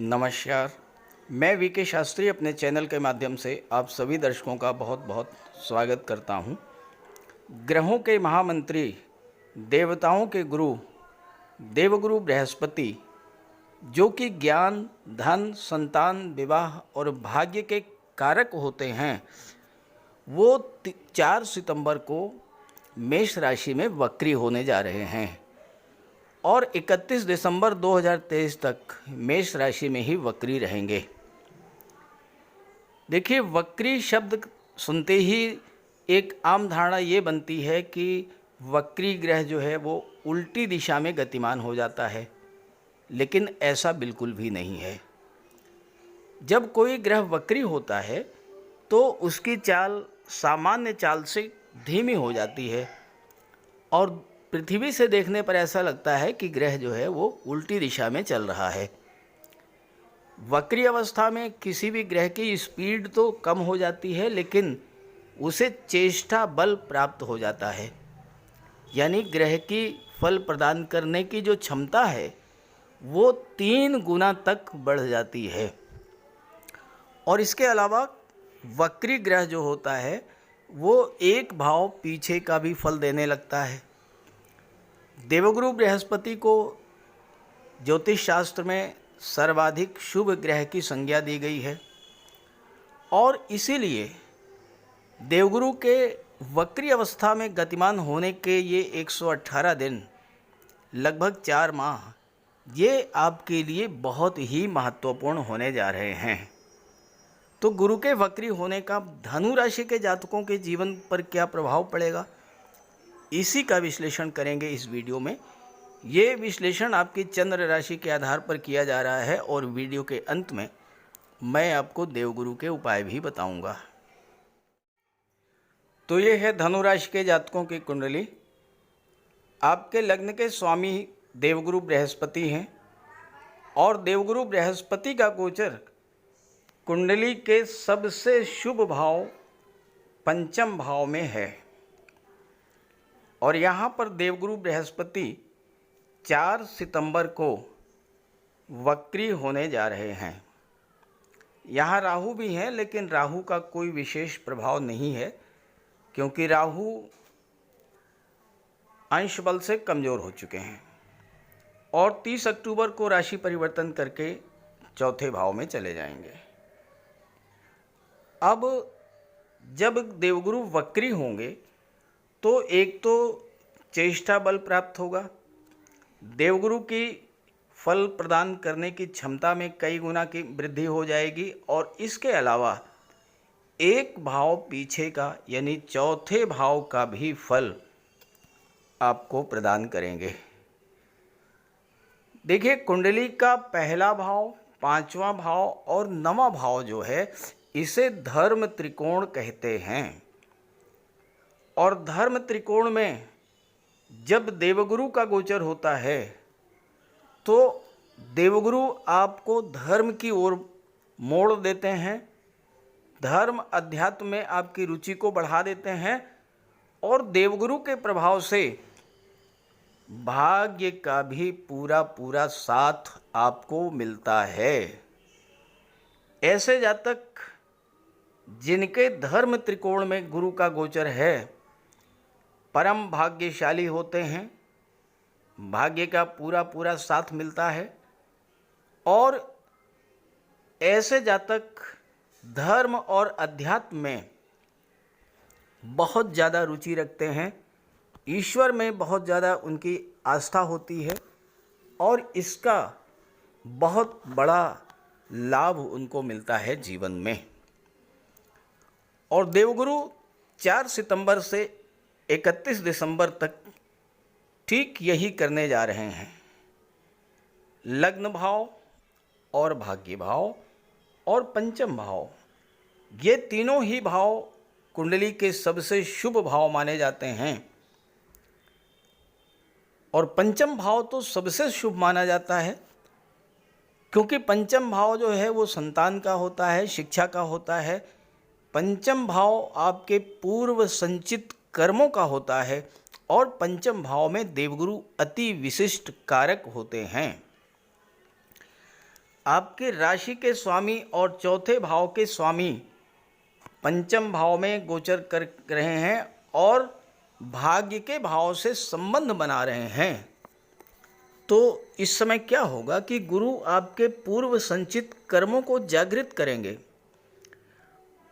नमस्कार। मैं वीके शास्त्री अपने चैनल के माध्यम से आप सभी दर्शकों का बहुत बहुत स्वागत करता हूं। ग्रहों के महामंत्री, देवताओं के गुरु, देवगुरु बृहस्पति, जो कि ज्ञान, धन, संतान, विवाह और भाग्य के कारक होते हैं, वो 4 सितंबर को मेष राशि में वक्री होने जा रहे हैं और 31 दिसंबर 2023 तक मेष राशि में ही वक्री रहेंगे। देखिए, वक्री शब्द सुनते ही एक आम धारणा ये बनती है कि वक्री ग्रह जो है वो उल्टी दिशा में गतिमान हो जाता है, लेकिन ऐसा बिल्कुल भी नहीं है। जब कोई ग्रह वक्री होता है तो उसकी चाल सामान्य चाल से धीमी हो जाती है और पृथ्वी से देखने पर ऐसा लगता है कि ग्रह जो है वो उल्टी दिशा में चल रहा है। वक्री अवस्था में किसी भी ग्रह की स्पीड तो कम हो जाती है, लेकिन उसे चेष्टा बल प्राप्त हो जाता है, यानी ग्रह की फल प्रदान करने की जो क्षमता है वो 3 गुना तक बढ़ जाती है। और इसके अलावा वक्री ग्रह जो होता है वो एक भाव पीछे का भी फल देने लगता है। देवगुरु बृहस्पति को ज्योतिष शास्त्र में सर्वाधिक शुभ ग्रह की संज्ञा दी गई है और इसीलिए देवगुरु के वक्री अवस्था में गतिमान होने के ये 118 दिन, लगभग 4 माह, ये आपके लिए बहुत ही महत्वपूर्ण होने जा रहे हैं। तो गुरु के वक्री होने का धनु राशि के जातकों के जीवन पर क्या प्रभाव पड़ेगा, इसी का विश्लेषण करेंगे इस वीडियो में। ये विश्लेषण आपकी चंद्र राशि के आधार पर किया जा रहा है और वीडियो के अंत में मैं आपको देवगुरु के उपाय भी बताऊंगा। तो ये है धनु राशि के जातकों की कुंडली। आपके लग्न के स्वामी देवगुरु बृहस्पति हैं और देवगुरु बृहस्पति का गोचर कुंडली के सबसे शुभ भाव पंचम भाव में है और यहाँ पर देवगुरु बृहस्पति 4 सितंबर को वक्री होने जा रहे हैं। यहाँ राहु भी हैं, लेकिन राहु का कोई विशेष प्रभाव नहीं है, क्योंकि राहु अंश बल से कमज़ोर हो चुके हैं और 30 अक्टूबर को राशि परिवर्तन करके चौथे भाव में चले जाएंगे। अब जब देवगुरु वक्री होंगे तो एक तो चेष्टा बल प्राप्त होगा, देवगुरु की फल प्रदान करने की क्षमता में कई गुना की वृद्धि हो जाएगी और इसके अलावा एक भाव पीछे का यानी चौथे भाव का भी फल आपको प्रदान करेंगे। देखिए, कुंडली का पहला भाव, 5वां भाव और 9वां भाव जो है, इसे धर्म त्रिकोण कहते हैं और धर्म त्रिकोण में जब देवगुरु का गोचर होता है तो देवगुरु आपको धर्म की ओर मोड़ देते हैं, धर्म अध्यात्म में आपकी रुचि को बढ़ा देते हैं और देवगुरु के प्रभाव से भाग्य का भी पूरा पूरा साथ आपको मिलता है। ऐसे जातक जिनके धर्म त्रिकोण में गुरु का गोचर है परम भाग्यशाली होते हैं, भाग्य का पूरा पूरा साथ मिलता है और ऐसे जातक धर्म और अध्यात्म में बहुत ज़्यादा रुचि रखते हैं, ईश्वर में बहुत ज़्यादा उनकी आस्था होती है और इसका बहुत बड़ा लाभ उनको मिलता है जीवन में। और देवगुरु 4 सितंबर से 31 दिसंबर तक ठीक यही करने जा रहे हैं। लग्न भाव और भाग्य भाव और पंचम भाव, ये तीनों ही भाव कुंडली के सबसे शुभ भाव माने जाते हैं और पंचम भाव तो सबसे शुभ माना जाता है, क्योंकि पंचम भाव जो है वो संतान का होता है, शिक्षा का होता है। पंचम भाव आपके पूर्व संचित कर्मों का होता है और पंचम भाव में देवगुरु अति विशिष्ट कारक होते हैं। आपकी राशि के स्वामी और चौथे भाव के स्वामी पंचम भाव में गोचर कर रहे हैं और भाग्य के भाव से संबंध बना रहे हैं। तो इस समय क्या होगा कि गुरु आपके पूर्व संचित कर्मों को जागृत करेंगे,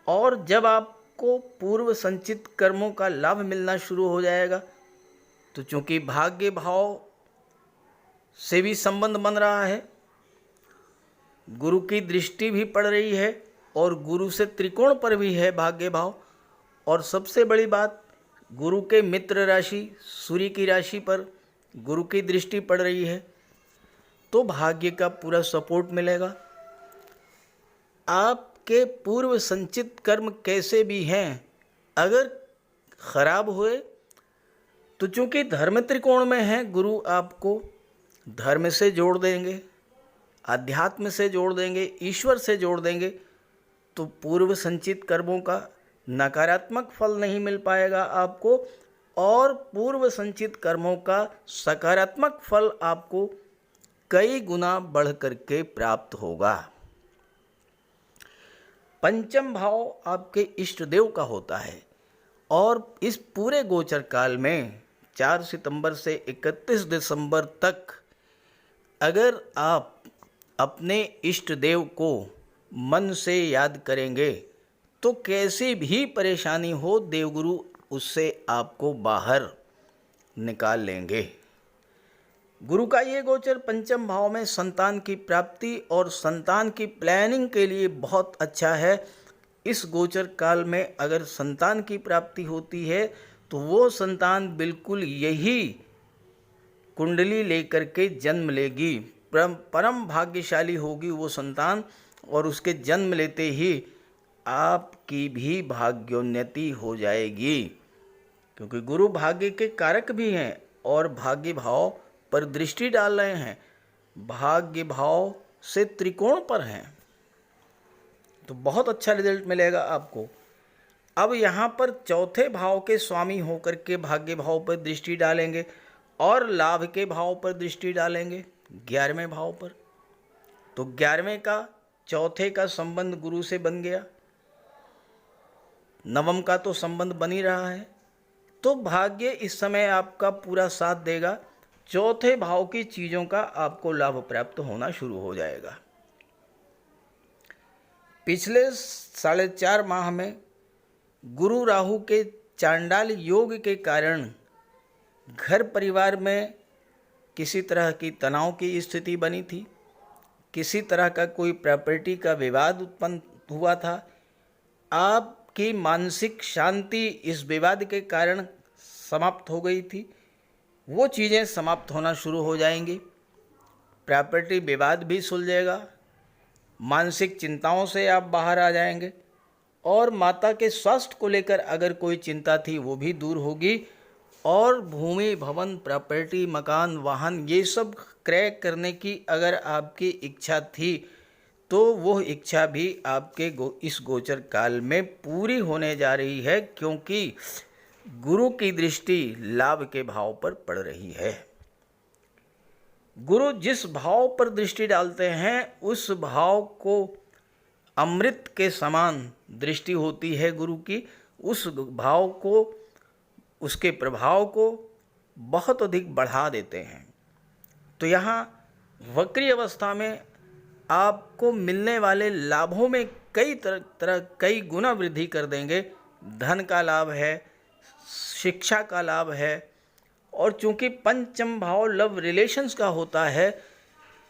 और जब आपको पूर्व संचित कर्मों का लाभ मिलना शुरू हो जाएगा तो चूंकि भाग्य भाव से भी संबंध बन रहा है, गुरु की दृष्टि भी पड़ रही है और गुरु से त्रिकोण पर भी है भाग्य भाव, और सबसे बड़ी बात गुरु के मित्र राशि सूर्य की राशि पर गुरु की दृष्टि पड़ रही है, तो भाग्य का पूरा सपोर्ट मिलेगा। आपके पूर्व संचित कर्म कैसे भी हैं, अगर खराब हुए तो चूंकि धर्म त्रिकोण में है, गुरु आपको धर्म से जोड़ देंगे, अध्यात्म से जोड़ देंगे, ईश्वर से जोड़ देंगे, तो पूर्व संचित कर्मों का नकारात्मक फल नहीं मिल पाएगा आपको, और पूर्व संचित कर्मों का सकारात्मक फल आपको कई गुना बढ़ करके प्राप्त होगा। पंचम भाव आपके इष्ट देव का होता है, और इस पूरे गोचर काल में 4 सितंबर से 31 दिसंबर तक अगर आप अपने इष्ट देव को मन से याद करेंगे तो कैसी भी परेशानी हो, देवगुरु उससे आपको बाहर निकाल लेंगे। गुरु का ये गोचर पंचम भाव में संतान की प्राप्ति और संतान की प्लानिंग के लिए बहुत अच्छा है। इस गोचर काल में अगर संतान की प्राप्ति होती है तो वो संतान बिल्कुल यही कुंडली लेकर के जन्म लेगी, परम भाग्यशाली होगी वो संतान, और उसके जन्म लेते ही आपकी भी भाग्योन्नति हो जाएगी, क्योंकि गुरु भाग्य के कारक भी हैं और भाग्य भाव पर दृष्टि डाल रहे हैं, भाग्य भाव से त्रिकोण पर हैं, तो बहुत अच्छा रिजल्ट मिलेगा आपको। अब यहाँ पर चौथे भाव के स्वामी होकर के भाग्य भाव पर दृष्टि डालेंगे और लाभ के भाव पर दृष्टि डालेंगे 11वें भाव पर, तो 11वें का चौथे का संबंध गुरु से बन गया, नवम का तो संबंध बन ही रहा है, तो भाग्य इस समय आपका पूरा साथ देगा। चौथे भाव की चीज़ों का आपको लाभ प्राप्त होना शुरू हो जाएगा। पिछले 4.5 माह में गुरु राहु के चांडाल योग के कारण घर परिवार में किसी तरह की तनाव की स्थिति बनी थी, किसी तरह का कोई प्रॉपर्टी का विवाद उत्पन्न हुआ था। आपकी मानसिक शांति इस विवाद के कारण समाप्त हो गई थी, वो चीज़ें समाप्त होना शुरू हो जाएंगी। प्रॉपर्टी विवाद भी सुलझेगा, मानसिक चिंताओं से आप बाहर आ जाएंगे, और माता के स्वास्थ्य को लेकर अगर कोई चिंता थी वो भी दूर होगी, और भूमि भवन प्रॉपर्टी मकान वाहन ये सब क्रय करने की अगर आपकी इच्छा थी तो वो इच्छा भी आपके इस गोचर काल में पूरी होने जा रही है, क्योंकि गुरु की दृष्टि लाभ के भाव पर पड़ रही है। गुरु जिस भाव पर दृष्टि डालते हैं उस भाव को अमृत के समान दृष्टि होती है गुरु की, उस भाव को, उसके प्रभाव को बहुत अधिक बढ़ा देते हैं। तो यहाँ वक्री अवस्था में आपको मिलने वाले लाभों में कई गुना वृद्धि कर देंगे। धन का लाभ है, शिक्षा का लाभ है, और चूंकि पंचम भाव लव रिलेशंस का होता है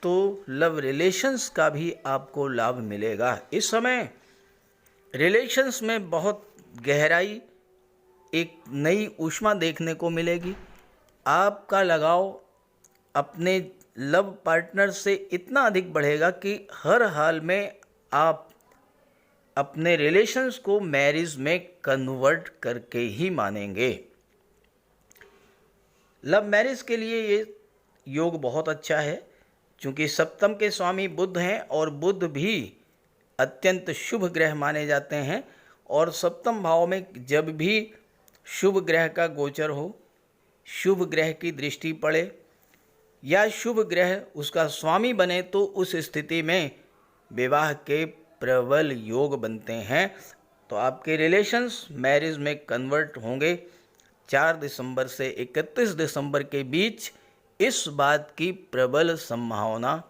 तो लव रिलेशंस का भी आपको लाभ मिलेगा। इस समय रिलेशंस में बहुत गहराई, एक नई ऊष्मा देखने को मिलेगी। आपका लगाव अपने लव पार्टनर से इतना अधिक बढ़ेगा कि हर हाल में आप अपने रिलेशंस को मैरिज में कन्वर्ट करके ही मानेंगे। लव मैरिज के लिए ये योग बहुत अच्छा है, क्योंकि सप्तम के स्वामी बुध हैं और बुध भी अत्यंत शुभ ग्रह माने जाते हैं, और सप्तम भाव में जब भी शुभ ग्रह का गोचर हो, शुभ ग्रह की दृष्टि पड़े, या शुभ ग्रह उसका स्वामी बने तो उस स्थिति में विवाह के प्रबल योग बनते हैं। तो आपके रिलेशंस मैरिज में कन्वर्ट होंगे। 4 दिसंबर से 31 दिसंबर के बीच इस बात की प्रबल संभावना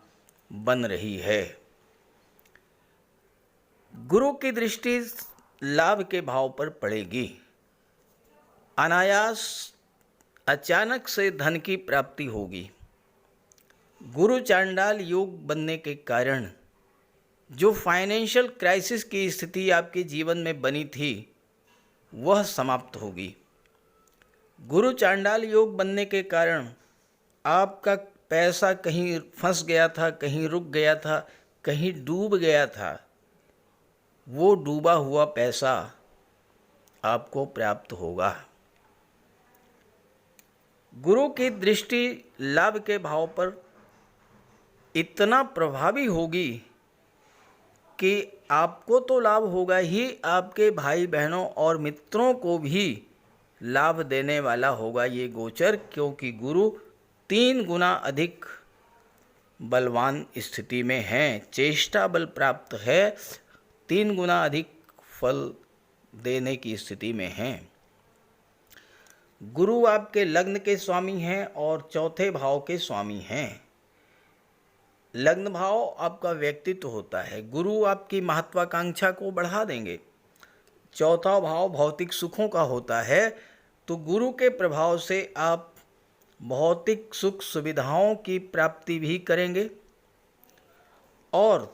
बन रही है। गुरु की दृष्टि लाभ के भाव पर पड़ेगी। अनायास अचानक से धन की प्राप्ति होगी। गुरु चांडाल योग बनने के कारण जो फाइनेंशियल क्राइसिस की स्थिति आपके जीवन में बनी थी वह समाप्त होगी। गुरु चांडाल योग बनने के कारण आपका पैसा कहीं फंस गया था, कहीं रुक गया था, कहीं डूब गया था, वो डूबा हुआ पैसा आपको प्राप्त होगा। गुरु की दृष्टि लाभ के भाव पर इतना प्रभावी होगी कि आपको तो लाभ होगा ही, आपके भाई बहनों और मित्रों को भी लाभ देने वाला होगा ये गोचर, क्योंकि गुरु 3 गुना अधिक बलवान स्थिति में हैं। चेष्टा बल प्राप्त है, 3 गुना अधिक फल देने की स्थिति में हैं। गुरु आपके लग्न के स्वामी हैं और चौथे भाव के स्वामी हैं। लग्न भाव आपका व्यक्तित्व होता है। गुरु आपकी महत्वाकांक्षा को बढ़ा देंगे। चौथा भाव भौतिक सुखों का होता है। तो गुरु के प्रभाव से आप भौतिक सुख सुविधाओं की प्राप्ति भी करेंगे। और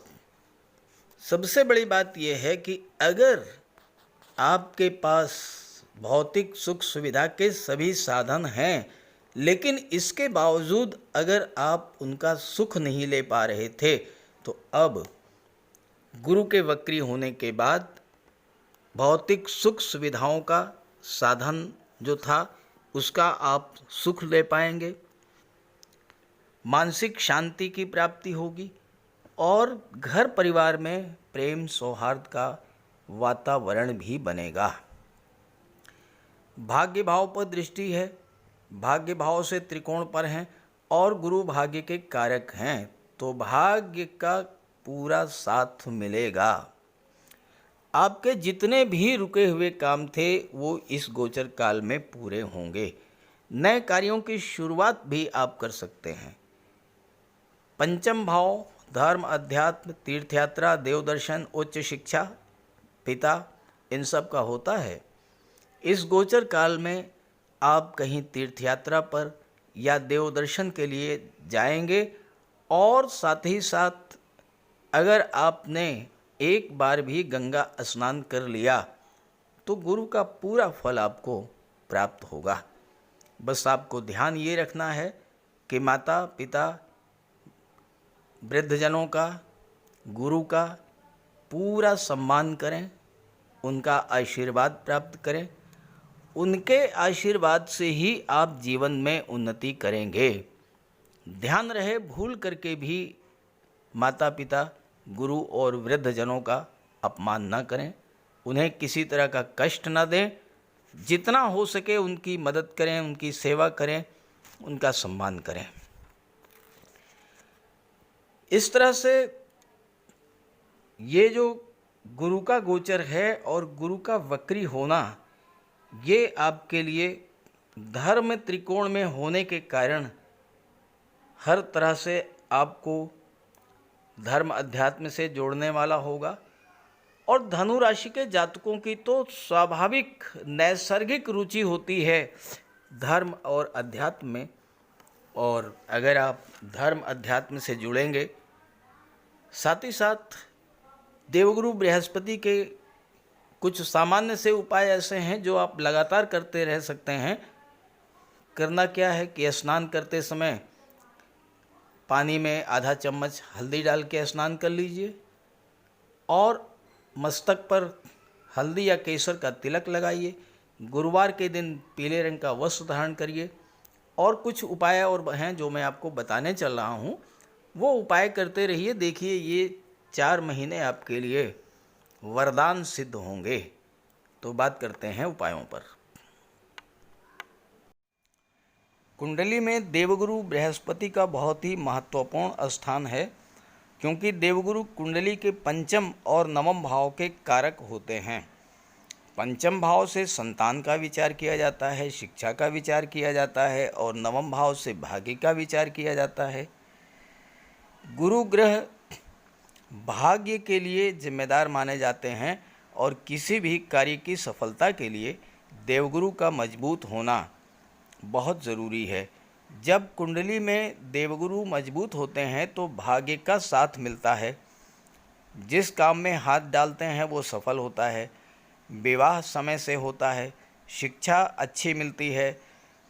सबसे बड़ी बात यह है कि अगर आपके पास भौतिक सुख सुविधा के सभी साधन हैं, लेकिन इसके बावजूद अगर आप उनका सुख नहीं ले पा रहे थे, तो अब गुरु के वक्री होने के बाद भौतिक सुख सुविधाओं का साधन जो था उसका आप सुख ले पाएंगे। मानसिक शांति की प्राप्ति होगी और घर परिवार में प्रेम सौहार्द का वातावरण भी बनेगा। भाग्य भाव पर दृष्टि है। भाग्य भाव से त्रिकोण पर हैं और गुरु भाग्य के कारक हैं, तो भाग्य का पूरा साथ मिलेगा। आपके जितने भी रुके हुए काम थे वो इस गोचर काल में पूरे होंगे। नए कार्यों की शुरुआत भी आप कर सकते हैं। पंचम भाव धर्म, अध्यात्म, तीर्थयात्रा, देवदर्शन, उच्च शिक्षा, पिता, इन सब का होता है। इस गोचर काल में आप कहीं तीर्थयात्रा पर या देवदर्शन के लिए जाएंगे और साथ ही साथ अगर आपने एक बार भी गंगा स्नान कर लिया तो गुरु का पूरा फल आपको प्राप्त होगा। बस आपको ध्यान ये रखना है कि माता पिता वृद्धजनों का, गुरु का पूरा सम्मान करें, उनका आशीर्वाद प्राप्त करें। उनके आशीर्वाद से ही आप जीवन में उन्नति करेंगे। ध्यान रहे भूल करके भी माता पिता, गुरु और वृद्धजनों का अपमान न करें, उन्हें किसी तरह का कष्ट न दें। जितना हो सके उनकी मदद करें, उनकी सेवा करें, उनका सम्मान करें। इस तरह से ये जो गुरु का गोचर है और गुरु का वक्री होना, ये आपके लिए धर्म त्रिकोण में होने के कारण हर तरह से आपको धर्म अध्यात्म से जोड़ने वाला होगा। और धनु राशि के जातकों की तो स्वाभाविक नैसर्गिक रुचि होती है धर्म और अध्यात्म में, और अगर आप धर्म अध्यात्म से जुड़ेंगे, साथ ही साथ देवगुरु बृहस्पति के कुछ सामान्य से उपाय ऐसे हैं जो आप लगातार करते रह सकते हैं। करना क्या है कि स्नान करते समय पानी में आधा चम्मच हल्दी डाल के स्नान कर लीजिए और मस्तक पर हल्दी या केसर का तिलक लगाइए। गुरुवार के दिन पीले रंग का वस्त्र धारण करिए। और कुछ उपाय और हैं जो मैं आपको बताने चल रहा हूँ, वो उपाय करते रहिए। देखिए ये 4 महीने आपके लिए वरदान सिद्ध होंगे। तो बात करते हैं उपायों पर। कुंडली में देवगुरु बृहस्पति का बहुत ही महत्वपूर्ण स्थान है, क्योंकि देवगुरु कुंडली के पंचम और नवम भाव के कारक होते हैं। पंचम भाव से संतान का विचार किया जाता है, शिक्षा का विचार किया जाता है, और नवम भाव से भाग्य का विचार किया जाता है। गुरु ग्रह भाग्य के लिए जिम्मेदार माने जाते हैं और किसी भी कार्य की सफलता के लिए देवगुरु का मजबूत होना बहुत ज़रूरी है। जब कुंडली में देवगुरु मजबूत होते हैं तो भाग्य का साथ मिलता है, जिस काम में हाथ डालते हैं वो सफल होता है, विवाह समय से होता है, शिक्षा अच्छी मिलती है,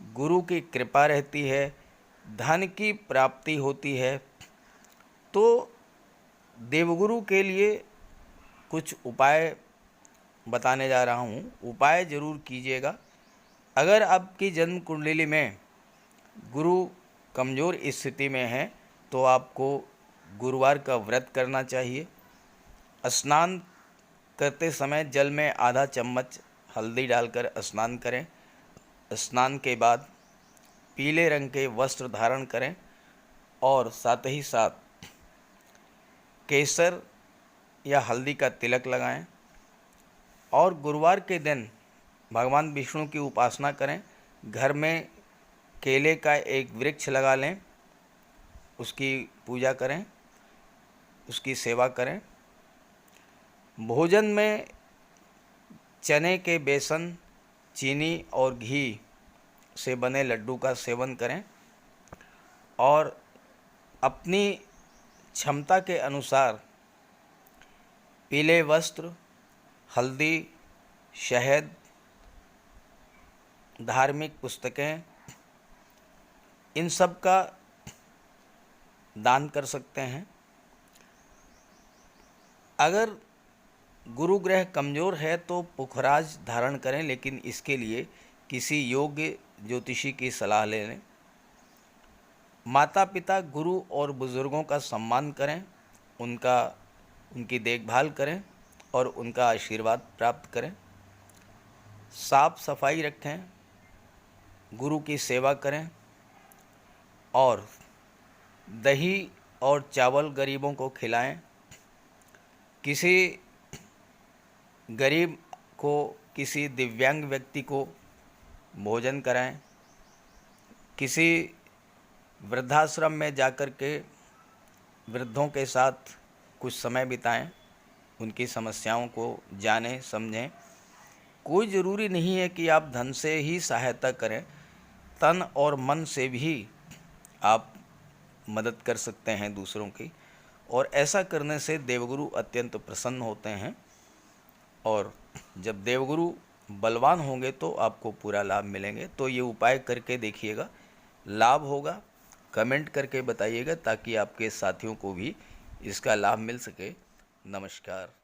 गुरु की कृपा रहती है, धन की प्राप्ति होती है। तो देवगुरु के लिए कुछ उपाय बताने जा रहा हूँ, उपाय ज़रूर कीजिएगा। अगर आपकी जन्म कुंडली में गुरु कमज़ोर स्थिति में है तो आपको गुरुवार का व्रत करना चाहिए। स्नान करते समय जल में आधा चम्मच हल्दी डालकर स्नान करें। स्नान के बाद पीले रंग के वस्त्र धारण करें और साथ ही साथ केसर या हल्दी का तिलक लगाएं और गुरुवार के दिन भगवान विष्णु की उपासना करें। घर में केले का एक वृक्ष लगा लें, उसकी पूजा करें, उसकी सेवा करें। भोजन में चने के बेसन, चीनी और घी से बने लड्डू का सेवन करें और अपनी क्षमता के अनुसार पीले वस्त्र, हल्दी, शहद, धार्मिक पुस्तकें, इन सब का दान कर सकते हैं। अगर गुरु ग्रह कमज़ोर है तो पुखराज धारण करें, लेकिन इसके लिए किसी योग्य ज्योतिषी की सलाह ले लें। माता पिता, गुरु और बुज़ुर्गों का सम्मान करें, उनकी देखभाल करें और उनका आशीर्वाद प्राप्त करें। साफ सफाई रखें, गुरु की सेवा करें और दही और चावल गरीबों को खिलाएं। किसी गरीब को, किसी दिव्यांग व्यक्ति को भोजन कराएं। किसी वृद्धाश्रम में जाकर के वृद्धों के साथ कुछ समय बिताएं, उनकी समस्याओं को जानें, समझें। कोई ज़रूरी नहीं है कि आप धन से ही सहायता करें, तन और मन से भी आप मदद कर सकते हैं दूसरों की, और ऐसा करने से देवगुरु अत्यंत प्रसन्न होते हैं। और जब देवगुरु बलवान होंगे तो आपको पूरा लाभ मिलेंगे। तो ये उपाय करके देखिएगा, लाभ होगा। कमेंट करके बताइएगा ताकि आपके साथियों को भी इसका लाभ मिल सके। नमस्कार।